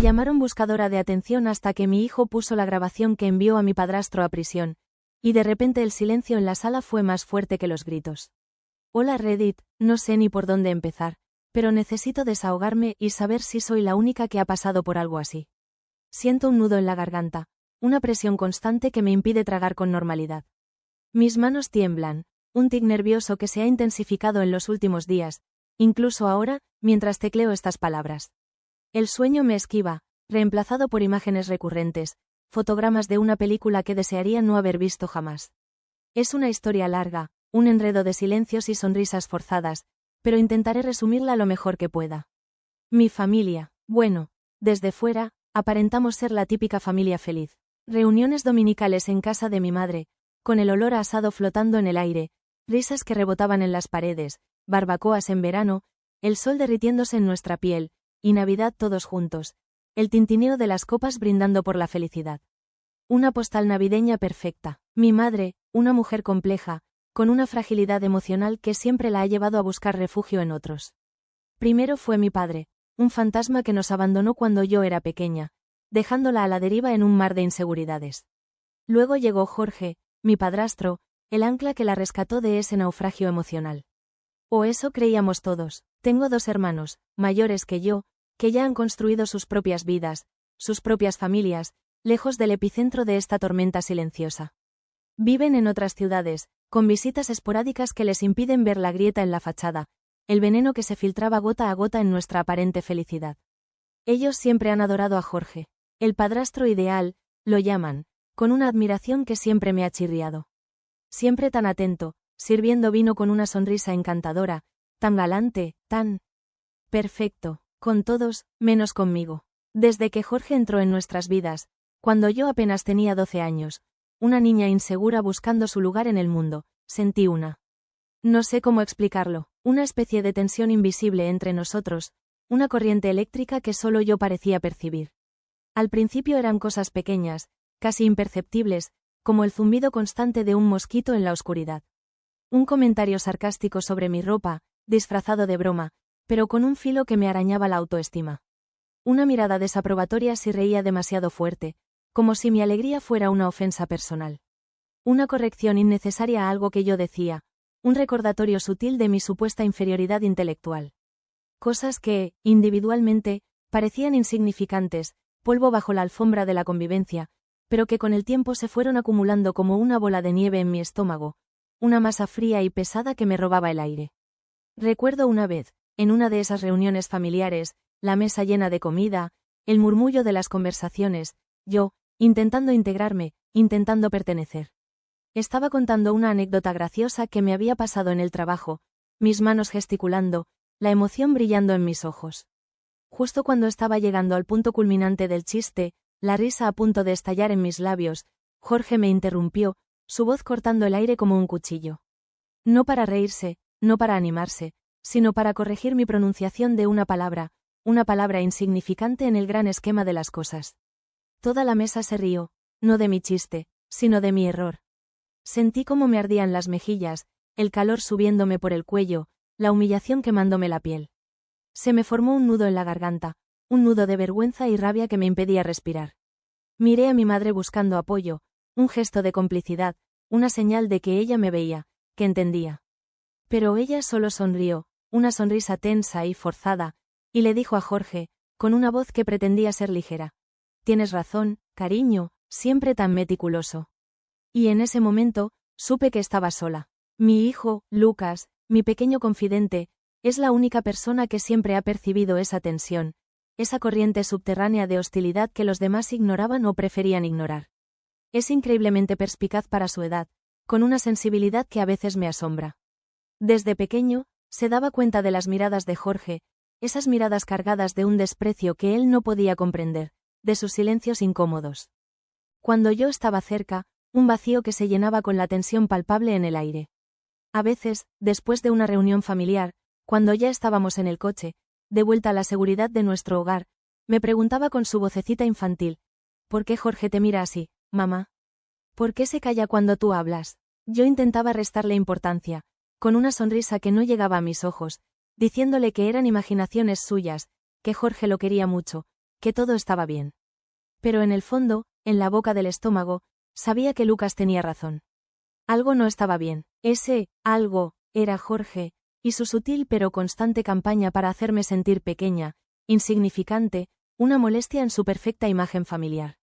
llamaron buscadora de atención hasta que mi hijo puso la grabación que envió a mi padrastro a prisión, y de repente el silencio en la sala fue más fuerte que los gritos. Hola Reddit, no sé ni por dónde empezar, pero necesito desahogarme y saber si soy la única que ha pasado por algo así. Siento un nudo en la garganta, una presión constante que me impide tragar con normalidad. Mis manos tiemblan, un tic nervioso que se ha intensificado en los últimos días, incluso ahora, mientras tecleo estas palabras. El sueño me esquiva, reemplazado por imágenes recurrentes, fotogramas de una película que desearía no haber visto jamás. Es una historia larga, un enredo de silencios y sonrisas forzadas, pero intentaré resumirla lo mejor que pueda. Mi familia, bueno, desde fuera, aparentamos ser la típica familia feliz. Reuniones dominicales en casa de mi madre, con el olor a asado flotando en el aire, risas que rebotaban en las paredes, barbacoas en verano, el sol derritiéndose en nuestra piel, y Navidad todos juntos, el tintineo de las copas brindando por la felicidad. Una postal navideña perfecta. Mi madre, una mujer compleja, con una fragilidad emocional que siempre la ha llevado a buscar refugio en otros. Primero fue mi padre, un fantasma que nos abandonó cuando yo era pequeña, dejándola a la deriva en un mar de inseguridades. Luego llegó Jorge, mi padrastro, el ancla que la rescató de ese naufragio emocional. O eso creíamos todos. Tengo 2 hermanos, mayores que yo, que ya han construido sus propias vidas, sus propias familias, lejos del epicentro de esta tormenta silenciosa. Viven en otras ciudades, con visitas esporádicas que les impiden ver la grieta en la fachada, el veneno que se filtraba gota a gota en nuestra aparente felicidad. Ellos siempre han adorado a Jorge, el padrastro ideal, lo llaman, con una admiración que siempre me ha chirriado. Siempre tan atento, sirviendo vino con una sonrisa encantadora, tan galante, tan perfecto, con todos, menos conmigo. Desde que Jorge entró en nuestras vidas, cuando yo apenas tenía 12 años, una niña insegura buscando su lugar en el mundo, sentí no sé cómo explicarlo, una especie de tensión invisible entre nosotros, una corriente eléctrica que solo yo parecía percibir. Al principio eran cosas pequeñas, casi imperceptibles, como el zumbido constante de un mosquito en la oscuridad. Un comentario sarcástico sobre mi ropa, disfrazado de broma, pero con un filo que me arañaba la autoestima. Una mirada desaprobatoria si reía demasiado fuerte, como si mi alegría fuera una ofensa personal. Una corrección innecesaria a algo que yo decía, un recordatorio sutil de mi supuesta inferioridad intelectual. Cosas que, individualmente, parecían insignificantes, polvo bajo la alfombra de la convivencia, pero que con el tiempo se fueron acumulando como una bola de nieve en mi estómago, una masa fría y pesada que me robaba el aire. Recuerdo una vez, en una de esas reuniones familiares, la mesa llena de comida, el murmullo de las conversaciones, yo, intentando integrarme, intentando pertenecer. Estaba contando una anécdota graciosa que me había pasado en el trabajo, mis manos gesticulando, la emoción brillando en mis ojos. Justo cuando estaba llegando al punto culminante del chiste, la risa a punto de estallar en mis labios, Jorge me interrumpió, su voz cortando el aire como un cuchillo. No para reírse, no para animarse, sino para corregir mi pronunciación de una palabra insignificante en el gran esquema de las cosas. Toda la mesa se rió, no de mi chiste, sino de mi error. Sentí cómo me ardían las mejillas, el calor subiéndome por el cuello, la humillación quemándome la piel. Se me formó un nudo en la garganta, un nudo de vergüenza y rabia que me impedía respirar. Miré a mi madre buscando apoyo, un gesto de complicidad, una señal de que ella me veía, que entendía. Pero ella solo sonrió, una sonrisa tensa y forzada, y le dijo a Jorge, con una voz que pretendía ser ligera: «Tienes razón, cariño, siempre tan meticuloso». Y en ese momento, supe que estaba sola. Mi hijo, Lucas, mi pequeño confidente, es la única persona que siempre ha percibido esa tensión, esa corriente subterránea de hostilidad que los demás ignoraban o preferían ignorar. Es increíblemente perspicaz para su edad, con una sensibilidad que a veces me asombra. Desde pequeño, se daba cuenta de las miradas de Jorge, esas miradas cargadas de un desprecio que él no podía comprender, de sus silencios incómodos. Cuando yo estaba cerca, un vacío que se llenaba con la tensión palpable en el aire. A veces, después de una reunión familiar, cuando ya estábamos en el coche, de vuelta a la seguridad de nuestro hogar, me preguntaba con su vocecita infantil: «¿Por qué Jorge te mira así, mamá? ¿Por qué se calla cuando tú hablas?». Yo intentaba restarle importancia, con una sonrisa que no llegaba a mis ojos, diciéndole que eran imaginaciones suyas, que Jorge lo quería mucho, que todo estaba bien. Pero en el fondo, en la boca del estómago, sabía que Lucas tenía razón. Algo no estaba bien. Ese algo era Jorge, y su sutil pero constante campaña para hacerme sentir pequeña, insignificante, una molestia en su perfecta imagen familiar.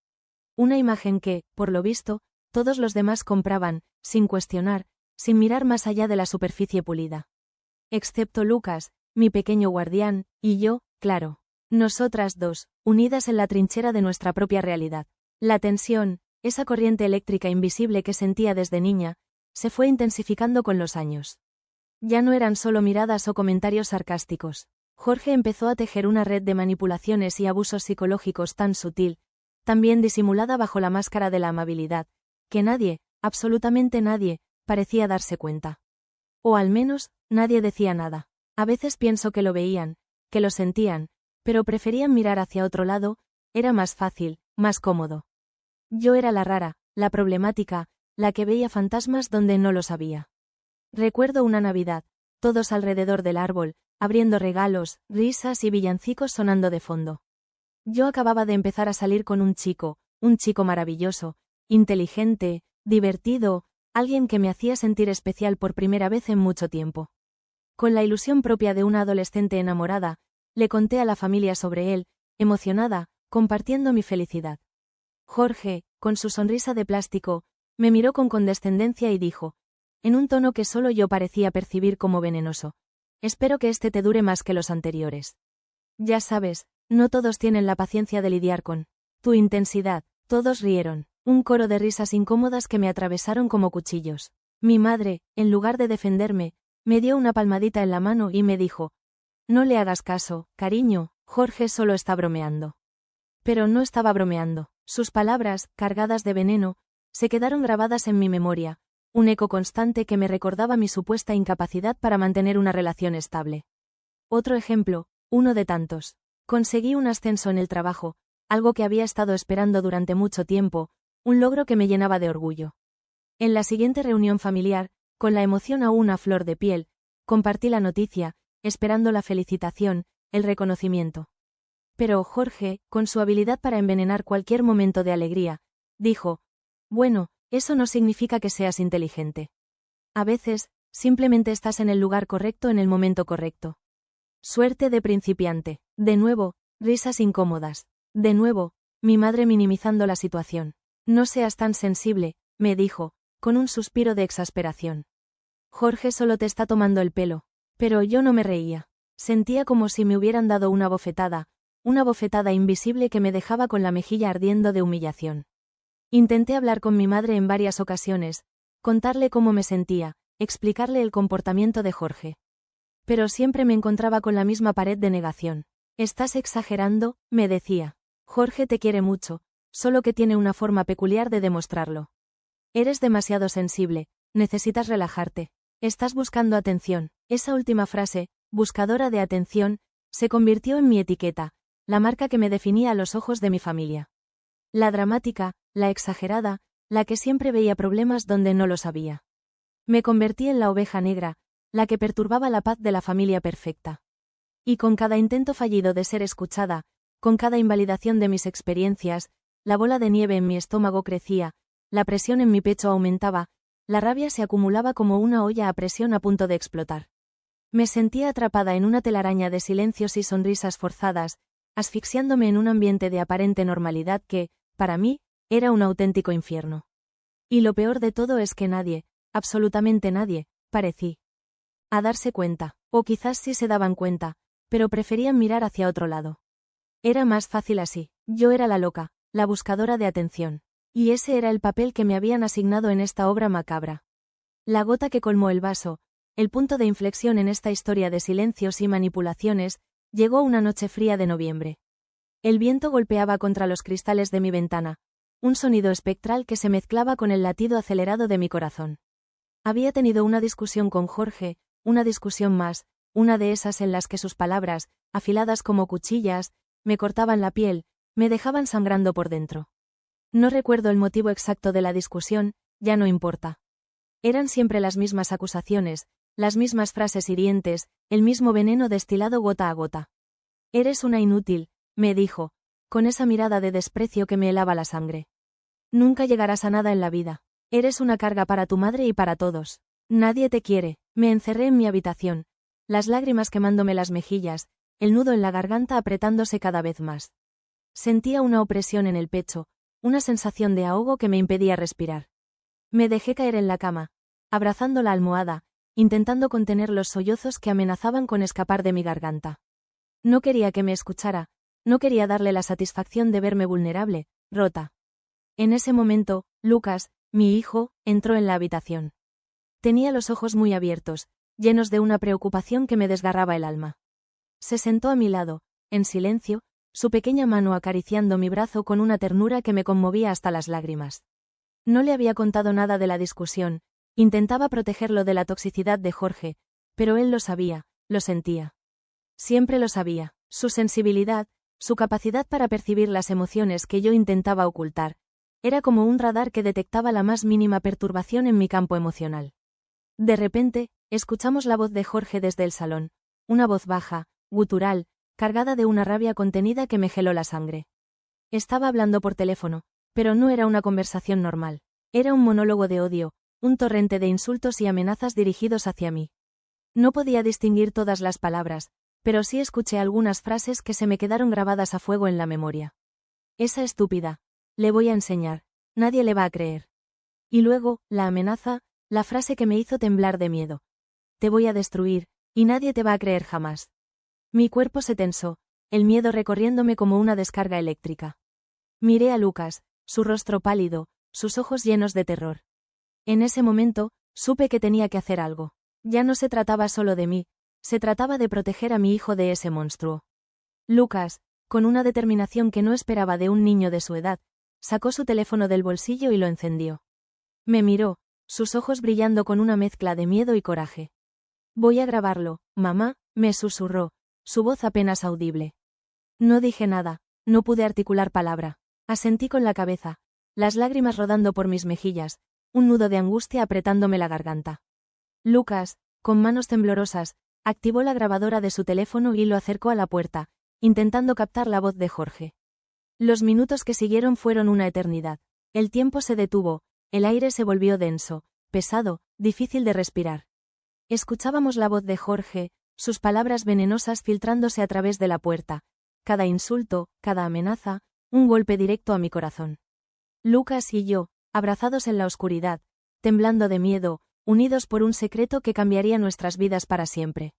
Una imagen que, por lo visto, todos los demás compraban, sin cuestionar, sin mirar más allá de la superficie pulida. Excepto Lucas, mi pequeño guardián, y yo, claro. Nosotras dos, unidas en la trinchera de nuestra propia realidad. La tensión, esa corriente eléctrica invisible que sentía desde niña, se fue intensificando con los años. Ya no eran solo miradas o comentarios sarcásticos. Jorge empezó a tejer una red de manipulaciones y abusos psicológicos tan sutil, tan bien disimulada bajo la máscara de la amabilidad, que nadie, absolutamente nadie, parecía darse cuenta. O al menos, nadie decía nada. A veces pienso que lo veían, que lo sentían, pero preferían mirar hacia otro lado, era más fácil, más cómodo. Yo era la rara, la problemática, la que veía fantasmas donde no los había. Recuerdo una Navidad, todos alrededor del árbol, abriendo regalos, risas y villancicos sonando de fondo. Yo acababa de empezar a salir con un chico maravilloso, inteligente, divertido, alguien que me hacía sentir especial por primera vez en mucho tiempo. Con la ilusión propia de una adolescente enamorada, le conté a la familia sobre él, emocionada, compartiendo mi felicidad. Jorge, con su sonrisa de plástico, me miró con condescendencia y dijo, en un tono que solo yo parecía percibir como venenoso: espero que este te dure más que los anteriores. Ya sabes, no todos tienen la paciencia de lidiar con tu intensidad. Todos rieron, un coro de risas incómodas que me atravesaron como cuchillos. Mi madre, en lugar de defenderme, me dio una palmadita en la mano y me dijo, no le hagas caso, cariño, Jorge solo está bromeando. Pero no estaba bromeando. Sus palabras, cargadas de veneno, se quedaron grabadas en mi memoria, un eco constante que me recordaba mi supuesta incapacidad para mantener una relación estable. Otro ejemplo, uno de tantos. Conseguí un ascenso en el trabajo, algo que había estado esperando durante mucho tiempo, un logro que me llenaba de orgullo. En la siguiente reunión familiar, con la emoción aún a flor de piel, compartí la noticia, esperando la felicitación, el reconocimiento. Pero Jorge, con su habilidad para envenenar cualquier momento de alegría, dijo, bueno, eso no significa que seas inteligente. A veces, simplemente estás en el lugar correcto en el momento correcto. Suerte de principiante. De nuevo, risas incómodas. De nuevo, mi madre minimizando la situación. No seas tan sensible, me dijo, con un suspiro de exasperación. Jorge solo te está tomando el pelo. Pero yo no me reía. Sentía como si me hubieran dado una bofetada invisible que me dejaba con la mejilla ardiendo de humillación. Intenté hablar con mi madre en varias ocasiones, contarle cómo me sentía, explicarle el comportamiento de Jorge. Pero siempre me encontraba con la misma pared de negación. Estás exagerando, me decía. Jorge te quiere mucho, solo que tiene una forma peculiar de demostrarlo. Eres demasiado sensible, necesitas relajarte. Estás buscando atención. Esa última frase, buscadora de atención, se convirtió en mi etiqueta, la marca que me definía a los ojos de mi familia. La dramática, la exagerada, la que siempre veía problemas donde no los había. Me convertí en la oveja negra, la que perturbaba la paz de la familia perfecta. Y con cada intento fallido de ser escuchada, con cada invalidación de mis experiencias, la bola de nieve en mi estómago crecía, la presión en mi pecho aumentaba, la rabia se acumulaba como una olla a presión a punto de explotar. Me sentía atrapada en una telaraña de silencios y sonrisas forzadas, asfixiándome en un ambiente de aparente normalidad que, para mí, era un auténtico infierno. Y lo peor de todo es que nadie, absolutamente nadie, parecía a darse cuenta, o quizás sí se daban cuenta, pero preferían mirar hacia otro lado. Era más fácil así. Yo era la loca, la buscadora de atención. Y ese era el papel que me habían asignado en esta obra macabra. La gota que colmó el vaso, el punto de inflexión en esta historia de silencios y manipulaciones, llegó una noche fría de noviembre. El viento golpeaba contra los cristales de mi ventana, un sonido espectral que se mezclaba con el latido acelerado de mi corazón. Había tenido una discusión con Jorge, una discusión más, una de esas en las que sus palabras, afiladas como cuchillas, me cortaban la piel, me dejaban sangrando por dentro. No recuerdo el motivo exacto de la discusión, ya no importa. Eran siempre las mismas acusaciones, las mismas frases hirientes, el mismo veneno destilado gota a gota. Eres una inútil, me dijo, con esa mirada de desprecio que me helaba la sangre. Nunca llegarás a nada en la vida. Eres una carga para tu madre y para todos. Nadie te quiere. Me encerré en mi habitación, las lágrimas quemándome las mejillas, el nudo en la garganta apretándose cada vez más. Sentía una opresión en el pecho, una sensación de ahogo que me impedía respirar. Me dejé caer en la cama, abrazando la almohada, intentando contener los sollozos que amenazaban con escapar de mi garganta. No quería que me escuchara, no quería darle la satisfacción de verme vulnerable, rota. En ese momento, Lucas, mi hijo, entró en la habitación. Tenía los ojos muy abiertos, llenos de una preocupación que me desgarraba el alma. Se sentó a mi lado, en silencio, su pequeña mano acariciando mi brazo con una ternura que me conmovía hasta las lágrimas. No le había contado nada de la discusión, intentaba protegerlo de la toxicidad de Jorge, pero él lo sabía, lo sentía. Siempre lo sabía, su sensibilidad, su capacidad para percibir las emociones que yo intentaba ocultar, era como un radar que detectaba la más mínima perturbación en mi campo emocional. De repente, escuchamos la voz de Jorge desde el salón, una voz baja, gutural, cargada de una rabia contenida que me heló la sangre. Estaba hablando por teléfono, pero no era una conversación normal, era un monólogo de odio, un torrente de insultos y amenazas dirigidos hacia mí. No podía distinguir todas las palabras, pero sí escuché algunas frases que se me quedaron grabadas a fuego en la memoria. Esa estúpida. Le voy a enseñar. Nadie le va a creer. Y luego, la amenaza, la frase que me hizo temblar de miedo. Te voy a destruir, y nadie te va a creer jamás. Mi cuerpo se tensó, el miedo recorriéndome como una descarga eléctrica. Miré a Lucas, su rostro pálido, sus ojos llenos de terror. En ese momento, supe que tenía que hacer algo. Ya no se trataba solo de mí, se trataba de proteger a mi hijo de ese monstruo. Lucas, con una determinación que no esperaba de un niño de su edad, sacó su teléfono del bolsillo y lo encendió. Me miró, sus ojos brillando con una mezcla de miedo y coraje. Voy a grabarlo, mamá, me susurró, su voz apenas audible. No dije nada, no pude articular palabra. Asentí con la cabeza, las lágrimas rodando por mis mejillas, un nudo de angustia apretándome la garganta. Lucas, con manos temblorosas, activó la grabadora de su teléfono y lo acercó a la puerta, intentando captar la voz de Jorge. Los minutos que siguieron fueron una eternidad. El tiempo se detuvo, el aire se volvió denso, pesado, difícil de respirar. Escuchábamos la voz de Jorge, sus palabras venenosas filtrándose a través de la puerta, cada insulto, cada amenaza, un golpe directo a mi corazón. Lucas y yo, abrazados en la oscuridad, temblando de miedo, unidos por un secreto que cambiaría nuestras vidas para siempre.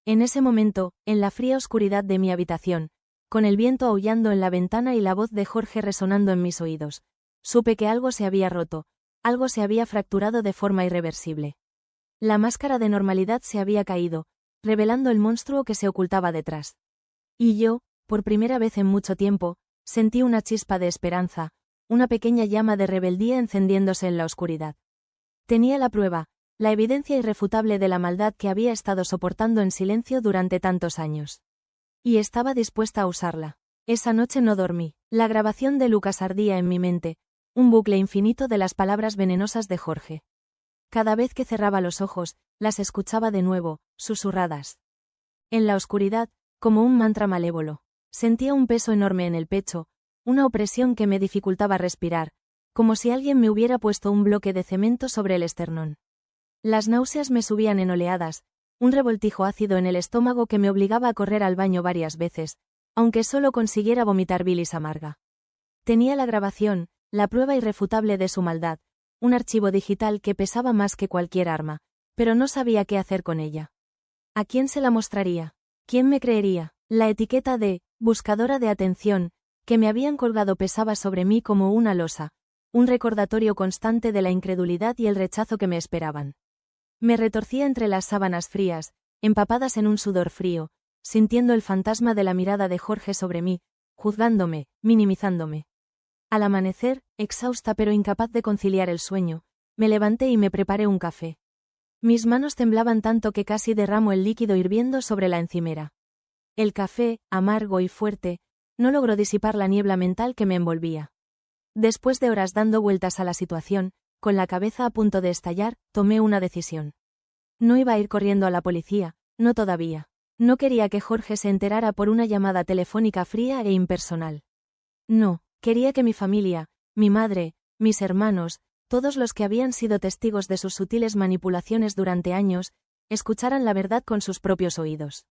En ese momento, en la fría oscuridad de mi habitación, con el viento aullando en la ventana y la voz de Jorge resonando en mis oídos, supe que algo se había roto, algo se había fracturado de forma irreversible. La máscara de normalidad se había caído, revelando el monstruo que se ocultaba detrás. Y yo, por primera vez en mucho tiempo, sentí una chispa de esperanza, una pequeña llama de rebeldía encendiéndose en la oscuridad. Tenía la prueba, la evidencia irrefutable de la maldad que había estado soportando en silencio durante tantos años. Y estaba dispuesta a usarla. Esa noche no dormí. La grabación de Lucas ardía en mi mente, un bucle infinito de las palabras venenosas de Jorge. Cada vez que cerraba los ojos, las escuchaba de nuevo, susurradas. En la oscuridad, como un mantra malévolo, sentía un peso enorme en el pecho, una opresión que me dificultaba respirar, como si alguien me hubiera puesto un bloque de cemento sobre el esternón. Las náuseas me subían en oleadas, un revoltijo ácido en el estómago que me obligaba a correr al baño varias veces, aunque solo consiguiera vomitar bilis amarga. Tenía la grabación, la prueba irrefutable de su maldad, un archivo digital que pesaba más que cualquier arma, pero no sabía qué hacer con ella. ¿A quién se la mostraría? ¿Quién me creería? La etiqueta de buscadora de atención que me habían colgado pesaba sobre mí como una losa, un recordatorio constante de la incredulidad y el rechazo que me esperaban. Me retorcía entre las sábanas frías, empapadas en un sudor frío, sintiendo el fantasma de la mirada de Jorge sobre mí, juzgándome, minimizándome. Al amanecer, exhausta pero incapaz de conciliar el sueño, me levanté y me preparé un café. Mis manos temblaban tanto que casi derramo el líquido hirviendo sobre la encimera. El café, amargo y fuerte, no logró disipar la niebla mental que me envolvía. Después de horas dando vueltas a la situación, con la cabeza a punto de estallar, tomé una decisión. No iba a ir corriendo a la policía, no todavía. No quería que Jorge se enterara por una llamada telefónica fría e impersonal. No, quería que mi familia, mi madre, mis hermanos, todos los que habían sido testigos de sus sutiles manipulaciones durante años, escucharan la verdad con sus propios oídos.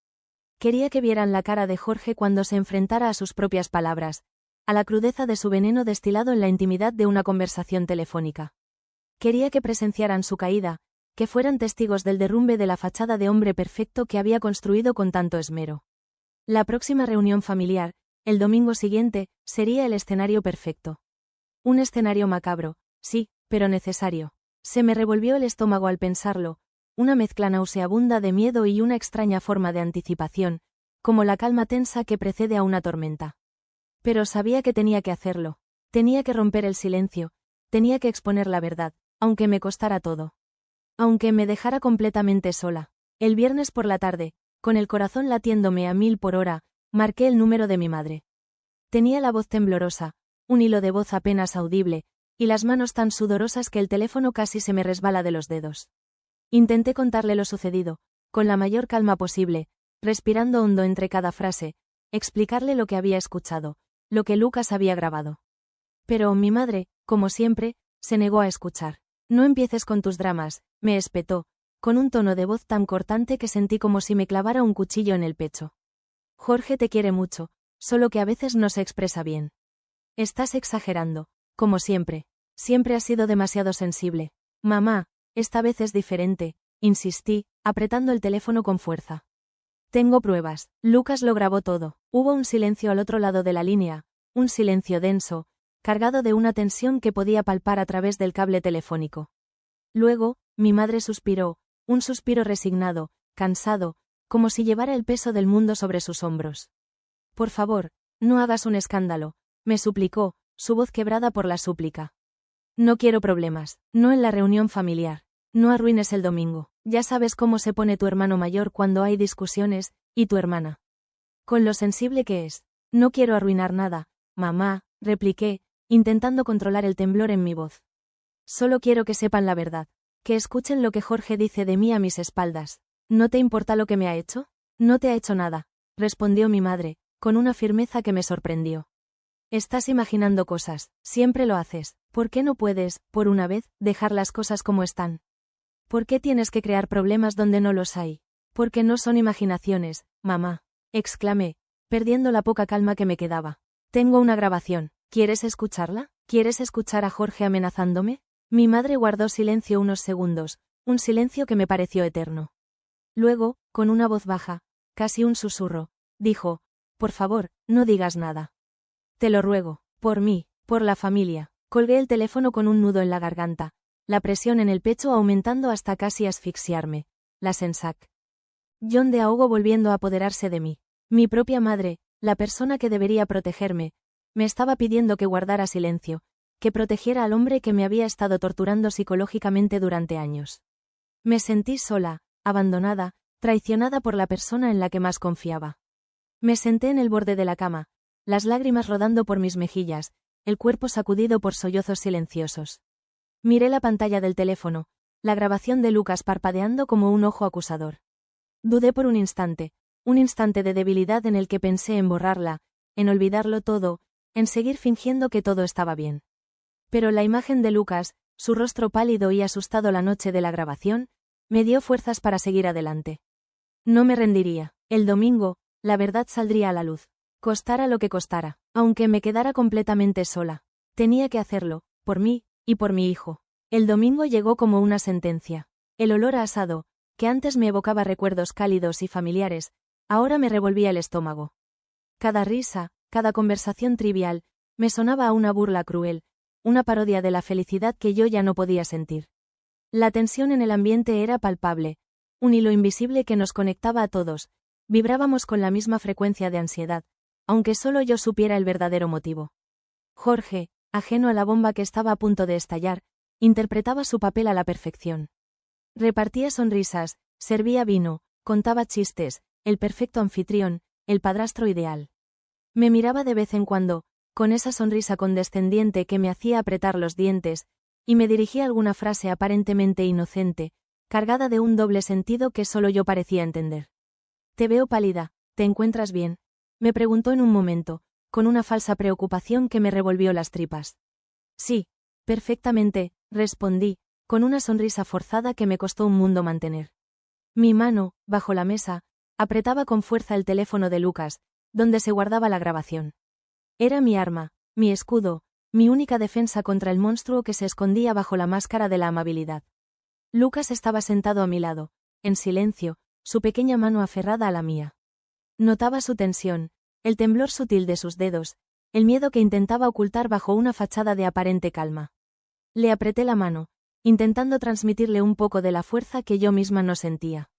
Quería que vieran la cara de Jorge cuando se enfrentara a sus propias palabras, a la crudeza de su veneno destilado en la intimidad de una conversación telefónica. Quería que presenciaran su caída, que fueran testigos del derrumbe de la fachada de hombre perfecto que había construido con tanto esmero. La próxima reunión familiar, el domingo siguiente, sería el escenario perfecto. Un escenario macabro, sí, pero necesario. Se me revolvió el estómago al pensarlo, una mezcla nauseabunda de miedo y una extraña forma de anticipación, como la calma tensa que precede a una tormenta. Pero sabía que tenía que hacerlo. Tenía que romper el silencio, tenía que exponer la verdad, aunque me costara todo. Aunque me dejara completamente sola. El viernes por la tarde, con el corazón latiéndome a 1000 por hora, marqué el número de mi madre. Tenía la voz temblorosa, un hilo de voz apenas audible, y las manos tan sudorosas que el teléfono casi se me resbala de los dedos. Intenté contarle lo sucedido, con la mayor calma posible, respirando hondo entre cada frase, explicarle lo que había escuchado, lo que Lucas había grabado. Pero mi madre, como siempre, se negó a escuchar. No empieces con tus dramas, me espetó, con un tono de voz tan cortante que sentí como si me clavara un cuchillo en el pecho. Jorge te quiere mucho, solo que a veces no se expresa bien. Estás exagerando, como siempre. Siempre has sido demasiado sensible. Mamá, esta vez es diferente, insistí, apretando el teléfono con fuerza. Tengo pruebas. Lucas lo grabó todo. Hubo un silencio al otro lado de la línea, un silencio denso, cargado de una tensión que podía palpar a través del cable telefónico. Luego, mi madre suspiró, un suspiro resignado, cansado, como si llevara el peso del mundo sobre sus hombros. Por favor, no hagas un escándalo, me suplicó, su voz quebrada por la súplica. No quiero problemas, no en la reunión familiar. No arruines el domingo. Ya sabes cómo se pone tu hermano mayor cuando hay discusiones, y tu hermana. Con lo sensible que es. No quiero arruinar nada, mamá, repliqué, intentando controlar el temblor en mi voz. Solo quiero que sepan la verdad. Que escuchen lo que Jorge dice de mí a mis espaldas. ¿No te importa lo que me ha hecho? No te ha hecho nada, respondió mi madre, con una firmeza que me sorprendió. Estás imaginando cosas, siempre lo haces. ¿Por qué no puedes, por una vez, dejar las cosas como están? ¿Por qué tienes que crear problemas donde no los hay? Porque no son imaginaciones, mamá, exclamé, perdiendo la poca calma que me quedaba. Tengo una grabación, ¿quieres escucharla? ¿Quieres escuchar a Jorge amenazándome? Mi madre guardó silencio unos segundos, un silencio que me pareció eterno. Luego, con una voz baja, casi un susurro, dijo, por favor, no digas nada. Te lo ruego, por mí, por la familia. Colgué el teléfono con un nudo en la garganta, la presión en el pecho aumentando hasta casi asfixiarme. La sensac. John de ahogo volviendo a apoderarse de mí. Mi propia madre, la persona que debería protegerme, me estaba pidiendo que guardara silencio, que protegiera al hombre que me había estado torturando psicológicamente durante años. Me sentí sola, abandonada, traicionada por la persona en la que más confiaba. Me senté en el borde de la cama, las lágrimas rodando por mis mejillas, el cuerpo sacudido por sollozos silenciosos. Miré la pantalla del teléfono, la grabación de Lucas parpadeando como un ojo acusador. Dudé por un instante de debilidad en el que pensé en borrarla, en olvidarlo todo, en seguir fingiendo que todo estaba bien. Pero la imagen de Lucas, su rostro pálido y asustado la noche de la grabación, me dio fuerzas para seguir adelante. No me rendiría. El domingo, la verdad saldría a la luz. Costara lo que costara, aunque me quedara completamente sola. Tenía que hacerlo, por mí, y por mi hijo. El domingo llegó como una sentencia. El olor a asado, que antes me evocaba recuerdos cálidos y familiares, ahora me revolvía el estómago. Cada risa, cada conversación trivial, me sonaba a una burla cruel, una parodia de la felicidad que yo ya no podía sentir. La tensión en el ambiente era palpable, un hilo invisible que nos conectaba a todos, vibrábamos con la misma frecuencia de ansiedad, aunque solo yo supiera el verdadero motivo. Jorge, ajeno a la bomba que estaba a punto de estallar, interpretaba su papel a la perfección. Repartía sonrisas, servía vino, contaba chistes, el perfecto anfitrión, el padrastro ideal. Me miraba de vez en cuando, con esa sonrisa condescendiente que me hacía apretar los dientes, y me dirigía alguna frase aparentemente inocente, cargada de un doble sentido que solo yo parecía entender. Te veo pálida, ¿te encuentras bien? Me preguntó en un momento, con una falsa preocupación que me revolvió las tripas. Sí, perfectamente, respondí, con una sonrisa forzada que me costó un mundo mantener. Mi mano, bajo la mesa, apretaba con fuerza el teléfono de Lucas, donde se guardaba la grabación. Era mi arma, mi escudo, mi única defensa contra el monstruo que se escondía bajo la máscara de la amabilidad. Lucas estaba sentado a mi lado, en silencio, su pequeña mano aferrada a la mía. Notaba su tensión, el temblor sutil de sus dedos, el miedo que intentaba ocultar bajo una fachada de aparente calma. Le apreté la mano, intentando transmitirle un poco de la fuerza que yo misma no sentía.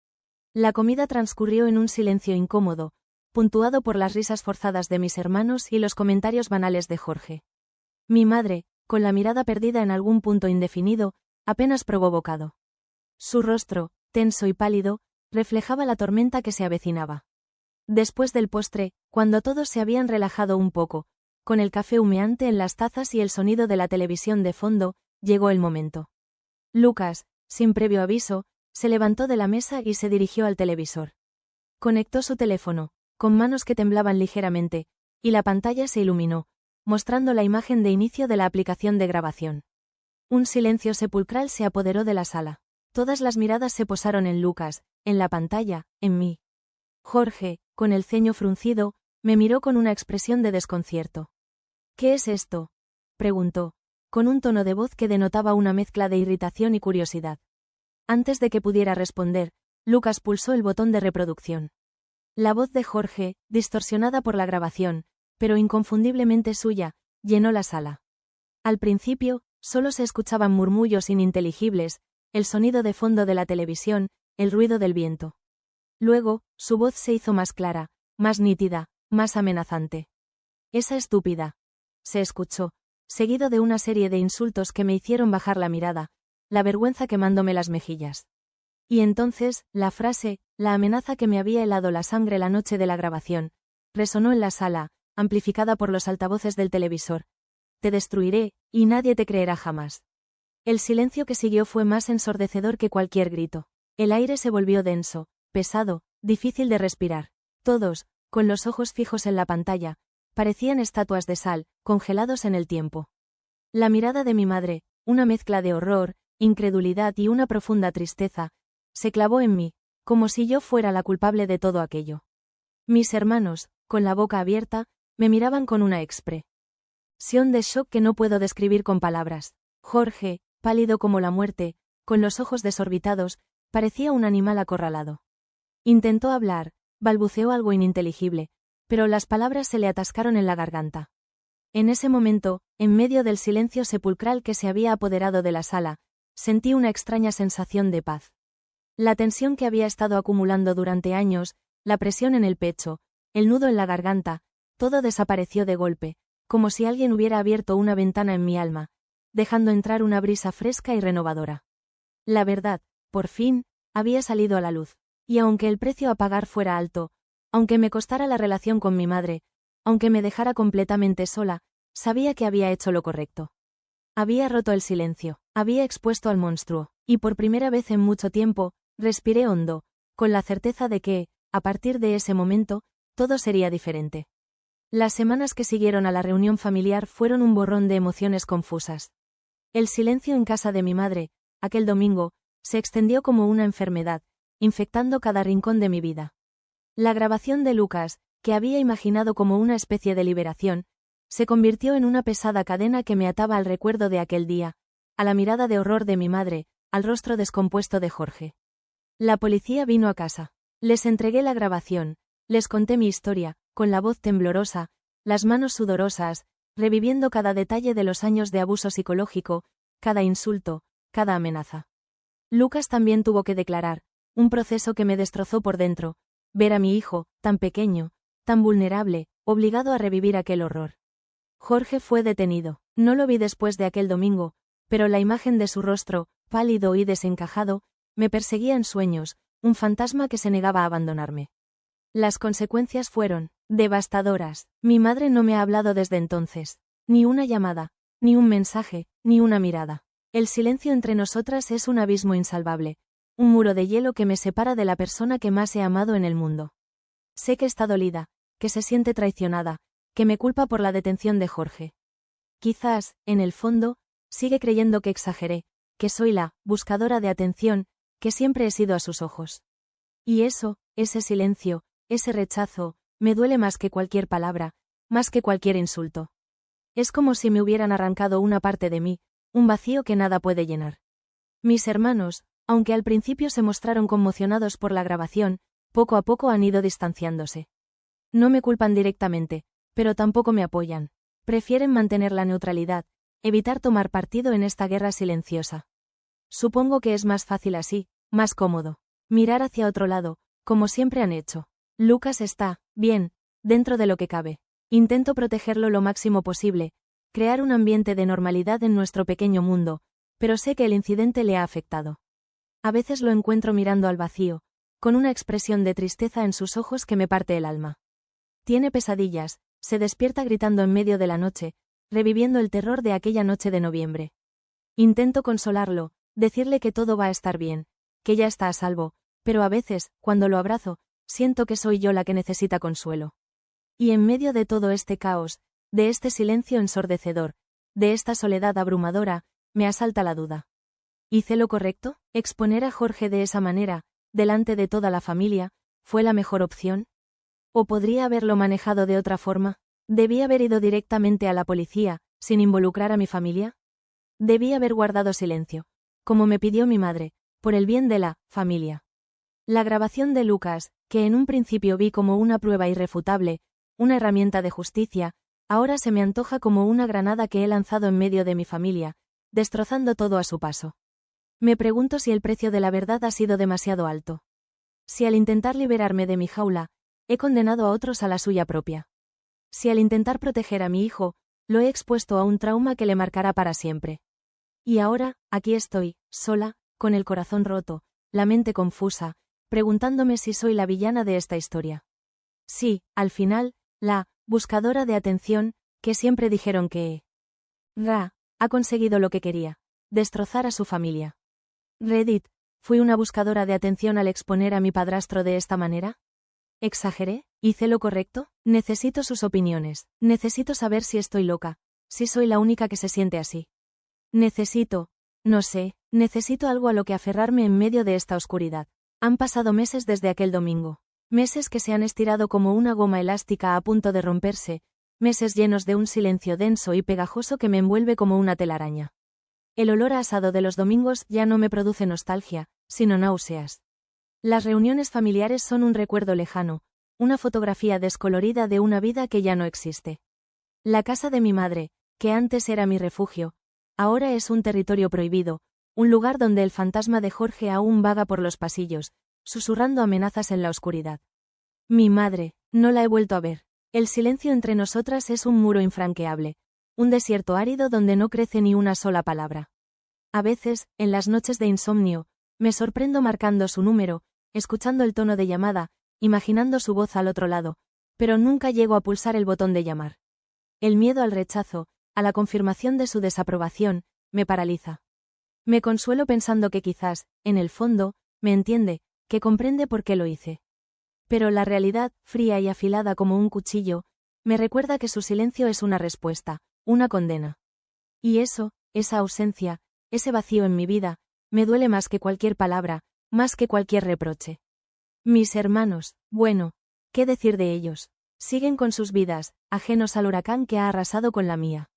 La comida transcurrió en un silencio incómodo, puntuado por las risas forzadas de mis hermanos y los comentarios banales de Jorge. Mi madre, con la mirada perdida en algún punto indefinido, apenas probó bocado. Su rostro, tenso y pálido, reflejaba la tormenta que se avecinaba. Después del postre, cuando todos se habían relajado un poco, con el café humeante en las tazas y el sonido de la televisión de fondo, llegó el momento. Lucas, sin previo aviso, se levantó de la mesa y se dirigió al televisor. Conectó su teléfono, con manos que temblaban ligeramente, y la pantalla se iluminó, mostrando la imagen de inicio de la aplicación de grabación. Un silencio sepulcral se apoderó de la sala. Todas las miradas se posaron en Lucas, en la pantalla, en mí. Jorge, con el ceño fruncido, me miró con una expresión de desconcierto. ¿Qué es esto?, preguntó, con un tono de voz que denotaba una mezcla de irritación y curiosidad. Antes de que pudiera responder, Lucas pulsó el botón de reproducción. La voz de Jorge, distorsionada por la grabación, pero inconfundiblemente suya, llenó la sala. Al principio, solo se escuchaban murmullos ininteligibles, el sonido de fondo de la televisión, el ruido del viento. Luego, su voz se hizo más clara, más nítida, más amenazante. «Esa estúpida», se escuchó, seguido de una serie de insultos que me hicieron bajar la mirada, la vergüenza quemándome las mejillas. Y entonces, la frase, la amenaza que me había helado la sangre la noche de la grabación, resonó en la sala, amplificada por los altavoces del televisor. «Te destruiré, y nadie te creerá jamás». El silencio que siguió fue más ensordecedor que cualquier grito. El aire se volvió denso, pesado, difícil de respirar. Todos, con los ojos fijos en la pantalla, parecían estatuas de sal, congelados en el tiempo. La mirada de mi madre, una mezcla de horror, incredulidad y una profunda tristeza, se clavó en mí, como si yo fuera la culpable de todo aquello. Mis hermanos, con la boca abierta, me miraban con una expresión de shock que no puedo describir con palabras. Jorge, pálido como la muerte, con los ojos desorbitados, parecía un animal acorralado. Intentó hablar, balbuceó algo ininteligible, pero las palabras se le atascaron en la garganta. En ese momento, en medio del silencio sepulcral que se había apoderado de la sala, sentí una extraña sensación de paz. La tensión que había estado acumulando durante años, la presión en el pecho, el nudo en la garganta, todo desapareció de golpe, como si alguien hubiera abierto una ventana en mi alma, dejando entrar una brisa fresca y renovadora. La verdad, por fin, había salido a la luz, y aunque el precio a pagar fuera alto, aunque me costara la relación con mi madre, aunque me dejara completamente sola, sabía que había hecho lo correcto. Había roto el silencio, había expuesto al monstruo, y por primera vez en mucho tiempo, respiré hondo, con la certeza de que, a partir de ese momento, todo sería diferente. Las semanas que siguieron a la reunión familiar fueron un borrón de emociones confusas. El silencio en casa de mi madre, aquel domingo, se extendió como una enfermedad, infectando cada rincón de mi vida. La grabación de Lucas, que había imaginado como una especie de liberación, se convirtió en una pesada cadena que me ataba al recuerdo de aquel día, a la mirada de horror de mi madre, al rostro descompuesto de Jorge. La policía vino a casa. Les entregué la grabación, les conté mi historia, con la voz temblorosa, las manos sudorosas, reviviendo cada detalle de los años de abuso psicológico, cada insulto, cada amenaza. Lucas también tuvo que declarar, un proceso que me destrozó por dentro, ver a mi hijo, tan pequeño, tan vulnerable, obligado a revivir aquel horror. Jorge fue detenido. No lo vi después de aquel domingo, pero la imagen de su rostro, pálido y desencajado, me perseguía en sueños, un fantasma que se negaba a abandonarme. Las consecuencias fueron devastadoras. Mi madre no me ha hablado desde entonces. Ni una llamada, ni un mensaje, ni una mirada. El silencio entre nosotras es un abismo insalvable, un muro de hielo que me separa de la persona que más he amado en el mundo. Sé que está dolida, que se siente traicionada, que me culpa por la detención de Jorge. Quizás, en el fondo, sigue creyendo que exageré, que soy la buscadora de atención, que siempre he sido a sus ojos. Y eso, ese silencio, ese rechazo, me duele más que cualquier palabra, más que cualquier insulto. Es como si me hubieran arrancado una parte de mí, un vacío que nada puede llenar. Mis hermanos, aunque al principio se mostraron conmocionados por la grabación, poco a poco han ido distanciándose. No me culpan directamente, pero tampoco me apoyan. Prefieren mantener la neutralidad, evitar tomar partido en esta guerra silenciosa. Supongo que es más fácil así, más cómodo. Mirar hacia otro lado, como siempre han hecho. Lucas está, bien, dentro de lo que cabe. Intento protegerlo lo máximo posible, crear un ambiente de normalidad en nuestro pequeño mundo, pero sé que el incidente le ha afectado. A veces lo encuentro mirando al vacío, con una expresión de tristeza en sus ojos que me parte el alma. Tiene pesadillas, se despierta gritando en medio de la noche, reviviendo el terror de aquella noche de noviembre. Intento consolarlo, decirle que todo va a estar bien, que ya está a salvo, pero a veces, cuando lo abrazo, siento que soy yo la que necesita consuelo. Y en medio de todo este caos, de este silencio ensordecedor, de esta soledad abrumadora, me asalta la duda. ¿Hice lo correcto? ¿Exponer a Jorge de esa manera, delante de toda la familia, fue la mejor opción? ¿O podría haberlo manejado de otra forma? ¿Debí haber ido directamente a la policía, sin involucrar a mi familia? Debí haber guardado silencio, como me pidió mi madre, por el bien de la familia. La grabación de Lucas, que en un principio vi como una prueba irrefutable, una herramienta de justicia, ahora se me antoja como una granada que he lanzado en medio de mi familia, destrozando todo a su paso. Me pregunto si el precio de la verdad ha sido demasiado alto. Si al intentar liberarme de mi jaula, he condenado a otros a la suya propia. Si al intentar proteger a mi hijo, lo he expuesto a un trauma que le marcará para siempre. Y ahora, aquí estoy, sola, con el corazón roto, la mente confusa, preguntándome si soy la villana de esta historia. Sí, al final, la buscadora de atención, que siempre dijeron que ha conseguido lo que quería, destrozar a su familia. Reddit, ¿fui una buscadora de atención al exponer a mi padrastro de esta manera? ¿Exageré? ¿Hice lo correcto? Necesito sus opiniones, necesito saber si estoy loca, si soy la única que se siente así. No sé, necesito algo a lo que aferrarme en medio de esta oscuridad. Han pasado meses desde aquel domingo. Meses que se han estirado como una goma elástica a punto de romperse, meses llenos de un silencio denso y pegajoso que me envuelve como una telaraña. El olor a asado de los domingos ya no me produce nostalgia, sino náuseas. Las reuniones familiares son un recuerdo lejano, una fotografía descolorida de una vida que ya no existe. La casa de mi madre, que antes era mi refugio, ahora es un territorio prohibido, un lugar donde el fantasma de Jorge aún vaga por los pasillos, susurrando amenazas en la oscuridad. Mi madre, no la he vuelto a ver. El silencio entre nosotras es un muro infranqueable, un desierto árido donde no crece ni una sola palabra. A veces, en las noches de insomnio, me sorprendo marcando su número, escuchando el tono de llamada, imaginando su voz al otro lado, pero nunca llego a pulsar el botón de llamar. El miedo al rechazo, a la confirmación de su desaprobación, me paraliza. Me consuelo pensando que quizás, en el fondo, me entiende, que comprende por qué lo hice. Pero la realidad, fría y afilada como un cuchillo, me recuerda que su silencio es una respuesta, una condena. Y eso, esa ausencia, ese vacío en mi vida, me duele más que cualquier palabra, más que cualquier reproche. Mis hermanos, bueno, ¿qué decir de ellos? Siguen con sus vidas, ajenos al huracán que ha arrasado con la mía.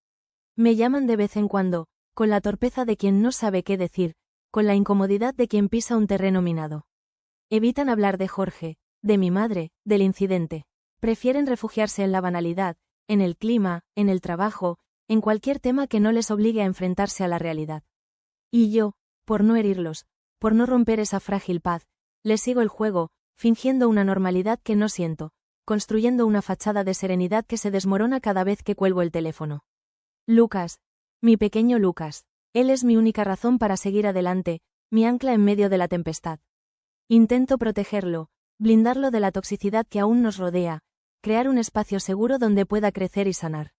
Me llaman de vez en cuando, con la torpeza de quien no sabe qué decir, con la incomodidad de quien pisa un terreno minado. Evitan hablar de Jorge, de mi madre, del incidente. Prefieren refugiarse en la banalidad, en el clima, en el trabajo, en cualquier tema que no les obligue a enfrentarse a la realidad. Y yo, por no herirlos, por no romper esa frágil paz, les sigo el juego, fingiendo una normalidad que no siento, construyendo una fachada de serenidad que se desmorona cada vez que cuelgo el teléfono. Lucas, mi pequeño Lucas, él es mi única razón para seguir adelante, mi ancla en medio de la tempestad. Intento protegerlo, blindarlo de la toxicidad que aún nos rodea, crear un espacio seguro donde pueda crecer y sanar.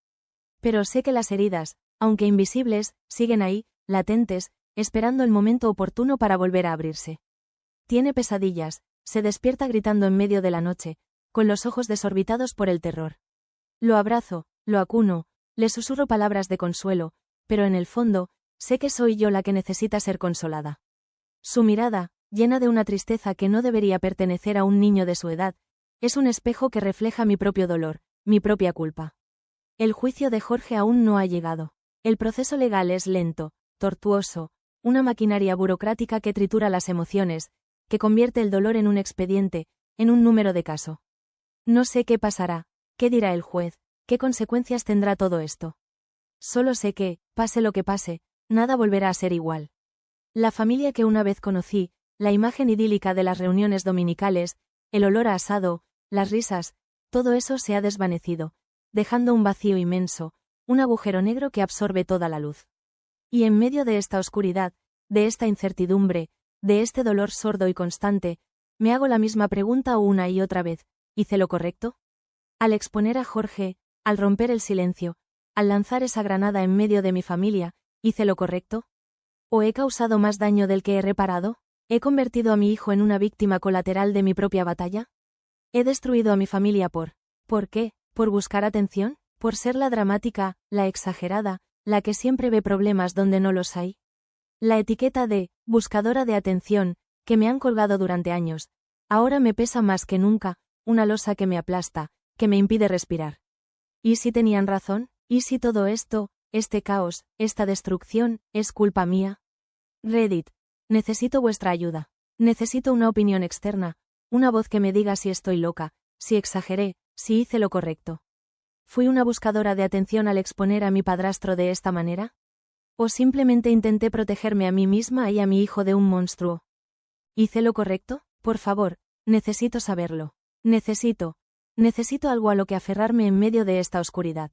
Pero sé que las heridas, aunque invisibles, siguen ahí, latentes, esperando el momento oportuno para volver a abrirse. Tiene pesadillas, se despierta gritando en medio de la noche, con los ojos desorbitados por el terror. Lo abrazo, lo acuno, le susurro palabras de consuelo, pero en el fondo, sé que soy yo la que necesita ser consolada. Su mirada, llena de una tristeza que no debería pertenecer a un niño de su edad, es un espejo que refleja mi propio dolor, mi propia culpa. El juicio de Jorge aún no ha llegado. El proceso legal es lento, tortuoso, una maquinaria burocrática que tritura las emociones, que convierte el dolor en un expediente, en un número de caso. No sé qué pasará, qué dirá el juez, qué consecuencias tendrá todo esto. Solo sé que, pase lo que pase, nada volverá a ser igual. La familia que una vez conocí, la imagen idílica de las reuniones dominicales, el olor a asado, las risas, todo eso se ha desvanecido, dejando un vacío inmenso, un agujero negro que absorbe toda la luz. Y en medio de esta oscuridad, de esta incertidumbre, de este dolor sordo y constante, me hago la misma pregunta una y otra vez: ¿hice lo correcto? Al exponer a Jorge, al romper el silencio, al lanzar esa granada en medio de mi familia, ¿hice lo correcto? ¿O he causado más daño del que he reparado? ¿He convertido a mi hijo en una víctima colateral de mi propia batalla? ¿He destruido a mi familia ¿por qué? ¿Por buscar atención? ¿Por ser la dramática, la exagerada, la que siempre ve problemas donde no los hay? La etiqueta de buscadora de atención, que me han colgado durante años, ahora me pesa más que nunca, una losa que me aplasta, que me impide respirar. ¿Y si tenían razón? ¿Y si todo esto, este caos, esta destrucción, es culpa mía? Reddit. Necesito vuestra ayuda. Necesito una opinión externa, una voz que me diga si estoy loca, si exageré, si hice lo correcto. ¿Fui una buscadora de atención al exponer a mi padrastro de esta manera? ¿O simplemente intenté protegerme a mí misma y a mi hijo de un monstruo? ¿Hice lo correcto? Por favor, necesito saberlo. Necesito algo a lo que aferrarme en medio de esta oscuridad.